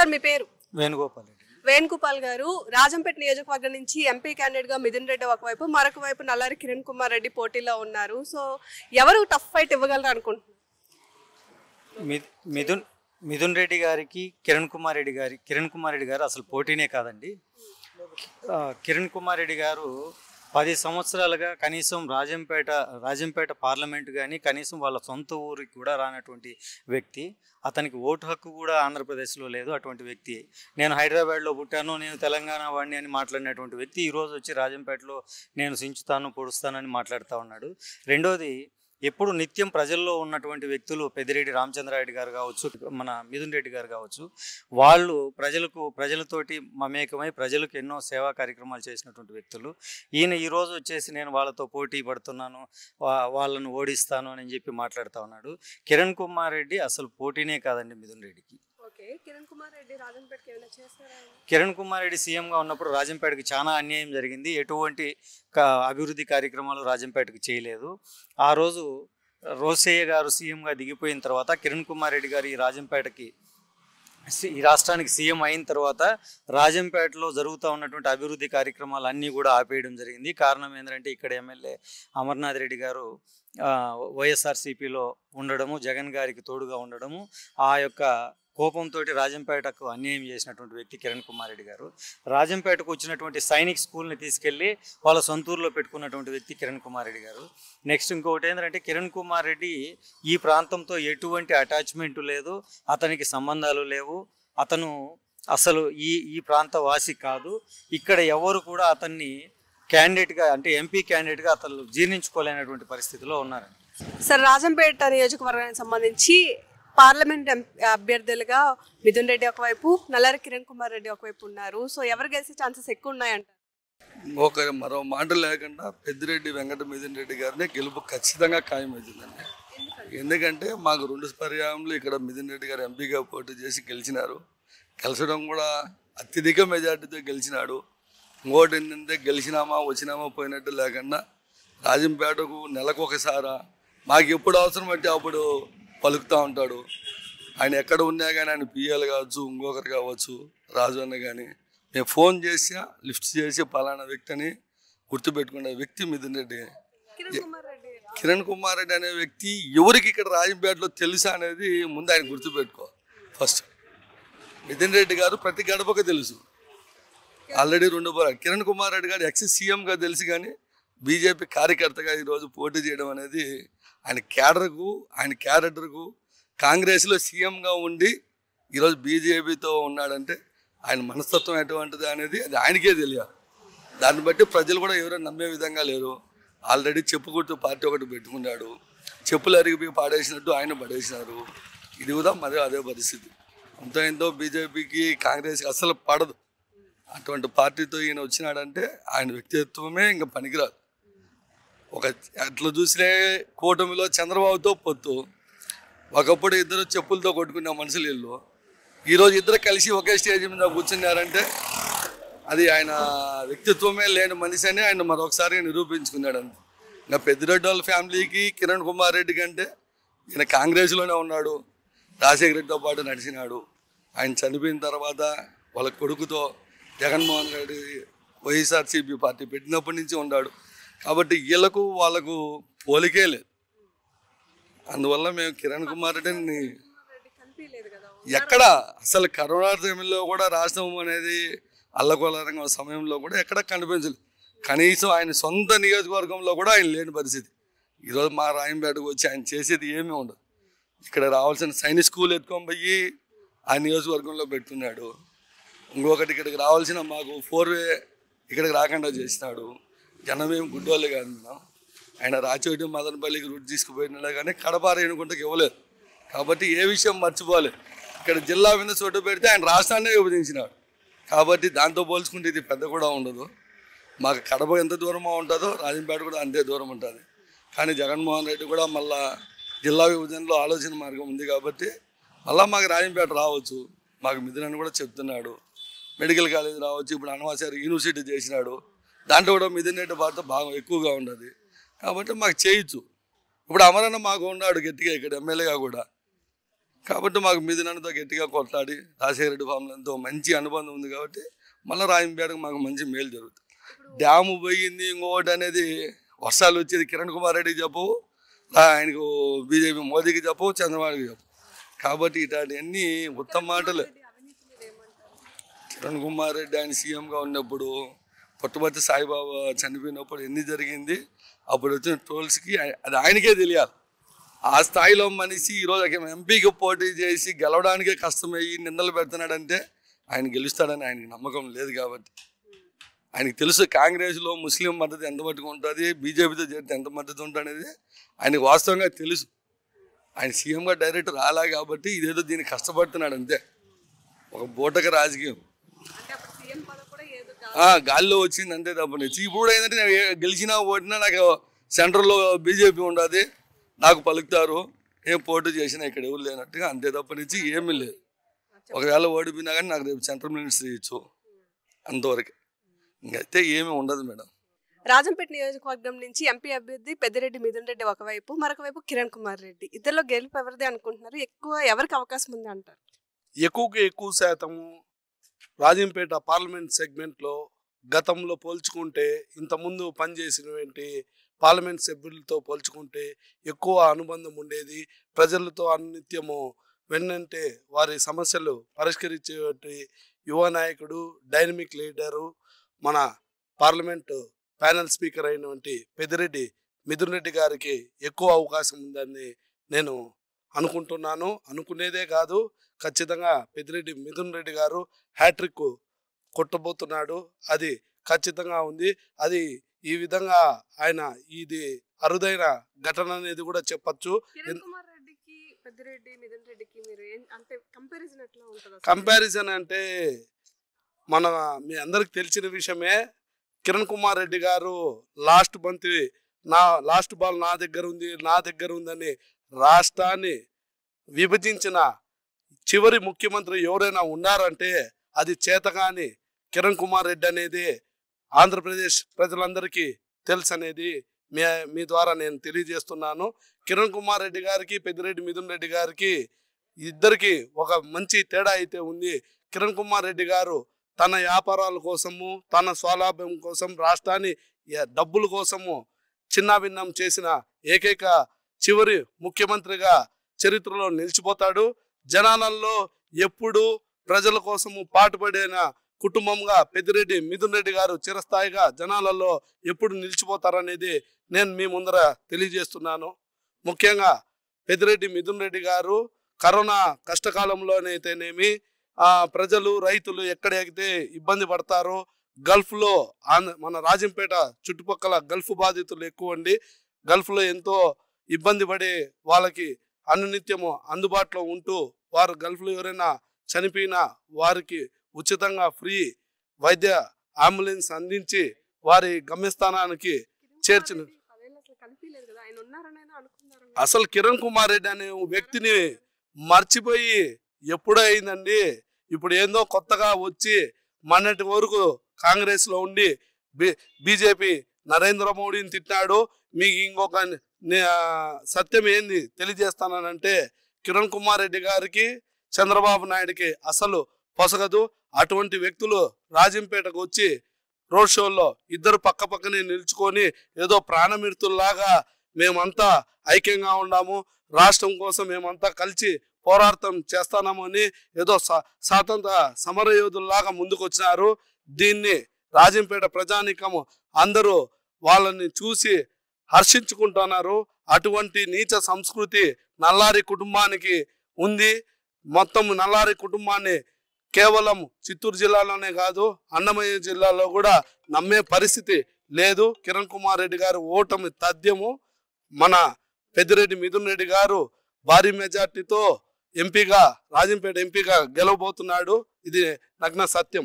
Sir మీ పేరు? వేణుగోపాల్ రెడ్డి. వేణుగోపాల్ గారు, రాజంపేట నియోజకవర్గం నుంచి ఎంపీ క్యాండిడేట్ గా మిథున్ రెడ్డి ఒకవైపు, మరొక వైపు నల్లారి కిరణ్ కుమార్ రెడ్డి పోటీలో ఉన్నారు. సో ఎవరు టఫ్ ఫైట్ ఇవ్వగలరు అనుకుంటున్నారు? మిథున్ రెడ్డి గారికి కిరణ్ కుమార్ రెడ్డి గారు అసలు పోటీనే కాదండి. కిరణ్ కుమార్ రెడ్డి గారు 10 సంవత్సరాలుగా కనీసం రాజంపేట పార్లమెంటు కానీ కనీసం వాళ్ళ సొంత ఊరికి కూడా రానటువంటి వ్యక్తి. అతనికి ఓటు హక్కు కూడా ఆంధ్రప్రదేశ్లో లేదు. అటువంటి వ్యక్తి, నేను హైదరాబాద్లో పుట్టాను, నేను తెలంగాణ వాడిని అని మాట్లాడినటువంటి వ్యక్తి ఈరోజు వచ్చి రాజంపేటలో నేను సించుతాను పొడుస్తానని మాట్లాడుతూ ఉన్నాడు. రెండోది, ఎప్పుడు నిత్యం ప్రజల్లో ఉన్నటువంటి వ్యక్తులు పెద్దిరెడ్డి రామచంద్రారెడ్డి గారు కావచ్చు, మన మిథున్ రెడ్డి గారు కావచ్చు, వాళ్ళు ప్రజలతోటి మమేకమై ప్రజలకు ఎన్నో సేవా కార్యక్రమాలు చేసినటువంటి వ్యక్తులు. ఈయన ఈరోజు వచ్చేసి నేను వాళ్ళతో పోటీ పడుతున్నాను, వాళ్ళను ఓడిస్తాను అని చెప్పి మాట్లాడుతూ ఉన్నాడు. కిరణ్ కుమార్ రెడ్డి అసలు పోటీనే కాదండి మిథున్ రెడ్డికి. కిరణ్ కుమార్ రెడ్డి సీఎంగా ఉన్నప్పుడు రాజంపేటకి చాలా అన్యాయం జరిగింది. ఎటువంటి అభివృద్ధి కార్యక్రమాలు రాజంపేటకి చేయలేదు. ఆ రోజు రోసయ్య గారు సీఎంగా దిగిపోయిన తర్వాత కిరణ్ కుమార్ రెడ్డి గారు ఈ రాష్ట్రానికి సీఎం అయిన తర్వాత రాజంపేటలో జరుగుతూ ఉన్నటువంటి అభివృద్ధి కార్యక్రమాలు అన్నీ కూడా ఆపేయడం జరిగింది. కారణం ఏంటంటే ఇక్కడ ఎమ్మెల్యే అమర్నాథ్ రెడ్డి గారు వైఎస్ఆర్సీపీలో ఉండడము, జగన్ గారికి తోడుగా ఉండడము, ఆ యొక్క కోపంతో రాజంపేటకు అన్యాయం చేసినటువంటి వ్యక్తి కిరణ్ కుమార్ రెడ్డి గారు. రాజంపేటకు వచ్చినటువంటి సైనిక్ స్కూల్ని తీసుకెళ్ళి వాళ్ళ సొంతూరులో పెట్టుకున్నటువంటి వ్యక్తి కిరణ్ కుమార్ రెడ్డి గారు. నెక్స్ట్ ఇంకొకటి ఏంటంటే కిరణ్ కుమార్ రెడ్డి ఈ ప్రాంతంతో ఎటువంటి అటాచ్మెంట్ లేదు, అతనికి సంబంధాలు లేవు, అతను అసలు ఈ ప్రాంత వాసి కాదు. ఇక్కడ ఎవరు కూడా అతన్ని క్యాండిడేట్గా అంటే ఎంపీ క్యాండిడేట్గా అతను జీర్ణించుకోలేనటువంటి పరిస్థితిలో ఉన్నారు. సార్, రాజంపేట నియోజకవర్గానికి సంబంధించి పార్లమెంట్ అభ్యర్థులుగా మిథున్ రెడ్డి ఒకవైపు, నల్లారి కిరణ్ కుమార్ రెడ్డి ఒకవైపు ఉన్నారు. సో ఎవరు గెలిచే ఛాన్సెస్ ఎక్కువ ఉన్నాయంటారు? మరో మాట లేకుండా పెద్దిరెడ్డి వెంకట మిథున్ రెడ్డి గారిని గెలుపు ఖచ్చితంగా ఖాయమవుతుందండి. ఎందుకంటే మాకు 2 పర్యాయంలో ఇక్కడ మిథున్ రెడ్డి గారు ఎంపీగా పోటీ చేసి గెలిచినారు. గెలిచడం కూడా అత్యధిక మెజార్టీతో గెలిచినాడు. ఇంకోటి ఏంటంటే గెలిచినామా వచ్చినామా పోయినట్టు లేకుండా రాజంపేటకు నెలకు ఒకసారి మాకు ఎప్పుడు అవసరం అంటే అప్పుడు పలుకుతూ ఉంటాడు. ఆయన ఎక్కడ ఉన్నా కానీ ఆయన పిఎల్ కావచ్చు, ఇంకొకరు కావచ్చు, రాజు అన్న కానీ మేము ఫోన్ చేసి లిఫ్ట్ చేసి పలానా వ్యక్తి అని గుర్తుపెట్టుకునే వ్యక్తి మిథున్ రెడ్డి. కిరణ్ కుమార్ రెడ్డి అనే వ్యక్తి ఎవరికి ఇక్కడ రాజంపేటలో తెలుసా అనేది ముందు ఆయన గుర్తుపెట్టుకో. ఫస్ట్ మిథున్ రెడ్డి గారు ప్రతి గడపకు తెలుసు. ఆల్రెడీ 2 కిరణ్ కుమార్ రెడ్డి గారు ఎక్స్ సీఎంగా తెలుసు, కానీ బీజేపీ కార్యకర్తగా ఈరోజు పోటీ చేయడం అనేది ఆయన క్యారెక్టర్కు కాంగ్రెస్లో సీఎంగా ఉండి ఈరోజు బీజేపీతో ఉన్నాడంటే ఆయన మనస్తత్వం ఎటువంటిది అనేది అది ఆయనకే తెలియాలి. దాన్ని బట్టి ప్రజలు కూడా ఎవరో నమ్మే విధంగా లేరు. ఆల్రెడీ చెప్పుకుంటూ పార్టీ ఒకటి పెట్టుకున్నాడు, చెప్పులు అరిగిపోయి పాడేసినట్టు ఆయన పడేసినారు. ఇది కూడా మరి అదే పరిస్థితి. ఎంతో బీజేపీకి కాంగ్రెస్కి అసలు పడదు. అటువంటి పార్టీతో ఈయన వచ్చినాడంటే ఆయన వ్యక్తిత్వమే ఇంకా పనికిరాదు. అట్లా చూసినే కూటమిలో చంద్రబాబుతో పొత్తు, ఒకప్పుడు ఇద్దరు చెప్పులతో కొట్టుకున్న మనుషులు వీళ్ళు. ఈరోజు ఇద్దరు కలిసి ఒకే స్టేజ్ మీద కూర్చున్నారంటే అది ఆయన వ్యక్తిత్వమే లేని మనిషి అని ఆయన మరొకసారి నిరూపించుకున్నాడు. ఇంకా పెద్దిరెడ్డి వాళ్ళ ఫ్యామిలీకి కిరణ్ కుమార్ రెడ్డి కంటే ఈయన కాంగ్రెస్లోనే ఉన్నాడు, రాజశేఖర రెడ్డితో పాటు నడిచినాడు. ఆయన చనిపోయిన తర్వాత వాళ్ళ కొడుకుతో జగన్మోహన్ రెడ్డి వైఎస్ఆర్సీపీ పార్టీ పెట్టినప్పటి నుంచి ఉన్నాడు. కాబట్టి వాళ్ళకు పోలికే లేదు. అందువల్ల మేము కిరణ్ కుమార్ రెడ్డిని ఎక్కడ అసలు కరోనా సమయంలో కూడా రాష్ట్రం అనేది అల్లకొల్లారంగా సమయంలో కూడా ఎక్కడ కనిపించలేదు. కనీసం ఆయన సొంత నియోజకవర్గంలో కూడా ఆయన లేని పరిస్థితి. ఈరోజు మా రాయంపేటకు వచ్చి ఆయన చేసేది ఏమీ ఉండదు. ఇక్కడ రావాల్సిన సైనిక్ స్కూల్ ఎత్తుకొని పోయి ఆ నియోజకవర్గంలో పెట్టుకున్నాడు. ఇంకొకటి ఇక్కడికి రావాల్సిన మాకు 4-వే ఇక్కడికి రాకుండా చేసినాడు. జనమేం గుడ్డోళ్ళు కాదు. ఆయన రాచోటి మదనపల్లికి రూట్ తీసుకుపోయినాడు, కానీ కడప రేణుగుంటకి ఇవ్వలేదు. కాబట్టి ఏ విషయం మర్చిపోలేదు. ఇక్కడ జిల్లా మీద చోటు పెడితే ఆయన రాష్ట్రాన్నే విభజించినాడు. కాబట్టి దాంతో పోల్చుకుంటే ఇది పెద్ద కూడా ఉండదు. మాకు కడప ఎంత దూరమో ఉంటుందో రాజంపేట కూడా అంతే దూరం ఉంటుంది. కానీ జగన్మోహన్ రెడ్డి కూడా మళ్ళా జిల్లా విభజనలో ఆలోచన మార్గం ఉంది కాబట్టి మళ్ళీ మాకు రాజంపేట రావచ్చు. మాకు మిథున్ కూడా చెప్తున్నాడు. మెడికల్ కాలేజ్ రావచ్చు. ఇప్పుడు అనవాసారి యూనివర్సిటీ చేసినాడు, దాంట్లో కూడా మిథున్ రెడ్డి పాత్ర బాగా ఎక్కువగా ఉండదు. కాబట్టి మాకు చేయొచ్చు. ఇప్పుడు అమరన్న మాకు ఉన్నాడు గట్టిగా ఇక్కడ ఎమ్మెల్యేగా కూడా. కాబట్టి మాకు మిథునన్నతో గట్టిగా కొట్లాడి రాజశేఖర రెడ్డి ఫామ్లతో మంచి అనుబంధం ఉంది కాబట్టి మళ్ళీ రాజంపేటకు మాకు మంచి మేలు జరుగుతుంది. డ్యాము పోయింది ఇంకొకటి అనేది వర్షాలు వచ్చేది కిరణ్ కుమార్ రెడ్డికి చెప్పు, ఆయనకు బీజేపీ మోదీకి చెప్పు, చంద్రబాబుకి చెప్పు. కాబట్టి ఇట్లాంటివన్నీ ఉత్తమ మాటలు. కిరణ్ కుమార్ రెడ్డి ఆయన సీఎంగా ఉన్నప్పుడు పుట్టపర్తి సాయిబాబా చనిపోయినప్పుడు ఎన్ని జరిగింది, అప్పుడు వచ్చిన ట్రోల్స్కి అది ఆయనకే తెలియాలి. ఆ స్థాయిలో మనిషి ఈరోజు ఎంపీకి పోటీ చేసి గెలవడానికే కష్టమయ్యి నిందలు పెడుతున్నాడంటే ఆయన గెలుస్తాడని ఆయనకి నమ్మకం లేదు. కాబట్టి ఆయనకి తెలుసు కాంగ్రెస్లో ముస్లిం మద్దతు ఎంత మట్టుకు ఉంటుంది, బీజేపీతో చేరితే ఎంత మద్దతు ఉంటుంది అనేది ఆయనకు వాస్తవంగా తెలుసు. ఆయన సీఎంగా డైరెక్ట్ రాలే కాబట్టి ఇదేదో దీన్ని కష్టపడుతున్నాడు అంతే. ఒక బూటక రాజకీయం గాల్లో వచ్చింది అంతే తప్పని. ఇప్పుడు ఏంటంటే నేను గెలిచినా ఓడినా నాకు సెంట్రల్లో బీజేపీ ఉండదు, నాకు పలుకుతారు, ఏం పోటీ చేసినా ఇక్కడ ఎవరు లేనట్టుగా అంతే తప్పనిచ్చి ఏమీ లేదు. ఒకవేళ ఓడిపోయినా కానీ నాకు రేపు సెంట్రల్ మినిస్టర్ ఇచ్చు అంతవరకు, ఇంకైతే ఏమీ ఉండదు మేడం. రాజంపేట నియోజకవర్గం నుంచి ఎంపీ అభ్యర్థి పెద్దిరెడ్డి మిథున్ రెడ్డి ఒకవైపు, మరొక వైపు కిరణ్ కుమార్ రెడ్డి, ఇద్దరిలో గెలుపు ఎవరిది అనుకుంటున్నారు? ఎవరికి అవకాశం ఉంది అంటారు? ఎక్కువ శాతము రాజంపేట పార్లమెంట్ సెగ్మెంట్లో గతంలో పోల్చుకుంటే ఇంతకుముందు పనిచేసినటువంటి పార్లమెంట్ సభ్యులతో పోల్చుకుంటే ఎక్కువ అనుబంధం ఉండేది. ప్రజలతో అనిత్యము వెన్నంటే వారి సమస్యలు పరిష్కరించేటువంటి యువ నాయకుడు, డైనమిక్ లీడరు, మన పార్లమెంటు ప్యానెల్ స్పీకర్ అయినటువంటి పెద్దిరెడ్డి మిథున్ రెడ్డి గారికి ఎక్కువ అవకాశం ఉందని నేను అనుకుంటున్నాను. అనుకునేదే కాదు, ఖచ్చితంగా పెద్దిరెడ్డి మిథున్ రెడ్డి గారు హ్యాట్రిక్ కొట్టబోతున్నాడు. అది ఖచ్చితంగా ఉంది. అది ఈ విధంగా ఆయన ఇది అరుదైన ఘటన అనేది కూడా చెప్పచ్చు. కంపారిజన్ అంటే మీ అందరికి తెలిసిన విషయమే. కిరణ్ కుమార్ రెడ్డి గారు లాస్ట్ బాల్ నా దగ్గర ఉందని రాష్ట్రాన్ని విభజించిన చివరి ముఖ్యమంత్రి ఎవరైనా ఉన్నారంటే అది చేతగాని కిరణ్ కుమార్ రెడ్డి అనేది ఆంధ్రప్రదేశ్ ప్రజలందరికీ తెలుసు అనేది మీ ద్వారా నేను తెలియజేస్తున్నాను. కిరణ్ కుమార్ రెడ్డి గారికి, పెద్దిరెడ్డి మిథున్ రెడ్డి గారికి ఇద్దరికి ఒక మంచి తేడా అయితే ఉంది. కిరణ్ కుమార్ రెడ్డి గారు తన వ్యాపారాల కోసము, తన స్వలాభం కోసం, రాష్ట్రాన్ని డబ్బుల కోసము చిన్నాభిన్నం చేసిన ఏకైక చివరి ముఖ్యమంత్రిగా చరిత్రలో నిలిచిపోతాడు. జనాలలో ఎప్పుడు ప్రజల కోసము పాటుపడిన కుటుంబంగా పెద్దిరెడ్డి మిథున్ రెడ్డి గారు చిరస్థాయిగా జనాలలో ఎప్పుడు నిలిచిపోతారనేది నేను మీ ముందర తెలియజేస్తున్నాను. ముఖ్యంగా పెద్దిరెడ్డి మిథున్ రెడ్డి గారు కరోనా కష్టకాలంలోనైతేనేమి ప్రజలు, రైతులు ఎక్కడైతే ఇబ్బంది పడతారో, గల్ఫ్లో మన రాజంపేట చుట్టుపక్కల గల్ఫ్ బాధితులు ఎక్కువ అండి. గల్ఫ్లో ఎంతో ఇబ్బంది పడే వాళ్ళకి అనునిత్యము అందుబాటులో ఉంటూ, వారు గల్ఫ్లో ఎవరైనా చనిపోయినా వారికి ఉచితంగా ఫ్రీ వైద్య అంబులెన్స్ అందించి వారి గమ్యస్థానానికి చేర్చిన అసలు కిరణ్ కుమార్ రెడ్డి అనే వ్యక్తిని మర్చిపోయి ఎప్పుడో అయిందండి. ఇప్పుడు ఏందో కొత్తగా వచ్చి మొన్నటి వరకు కాంగ్రెస్ లో ఉండి బీజేపీ నరేంద్ర మోడీని తిట్టాడు. మీకు ఇంకొక సత్యం ఏంది తెలియజేస్తానంటే, కిరణ్ కుమార్ రెడ్డి గారికి, చంద్రబాబు నాయుడికి అసలు పొసగదు. అటువంటి వ్యక్తులు రాజంపేటకు వచ్చి రోడ్ షోల్లో ఇద్దరు పక్క పక్కనే నిల్చుకొని ఏదో ప్రాణమిడుతుల్లాగా మేమంతా ఐక్యంగా ఉన్నాము, రాష్ట్రం కోసం మేమంతా కలిసి పోరాటం చేస్తామని ఏదో స్వాతంత్ర సమరయోధుల్లాగా ముందుకు వచ్చినారు. దీన్ని రాజంపేట ప్రజానీకము అందరూ వాళ్ళని చూసి హర్షించుకుంటున్నారు. అటువంటి నీచ సంస్కృతి నల్లారి కుటుంబానికి ఉంది. మొత్తం నల్లారి కుటుంబాన్ని కేవలం చిత్తూరు జిల్లాలోనే కాదు, అన్నమయ్య జిల్లాలో కూడా నమ్మే పరిస్థితి లేదు. కిరణ్ కుమార్ రెడ్డి గారు ఓటమి తథ్యము. మన పెద్దిరెడ్డి మిథున్ రెడ్డి గారు భారీ మెజార్టీతో రాజంపేట ఎంపీగా గెలవబోతున్నాడు. ఇది నగ్న సత్యం.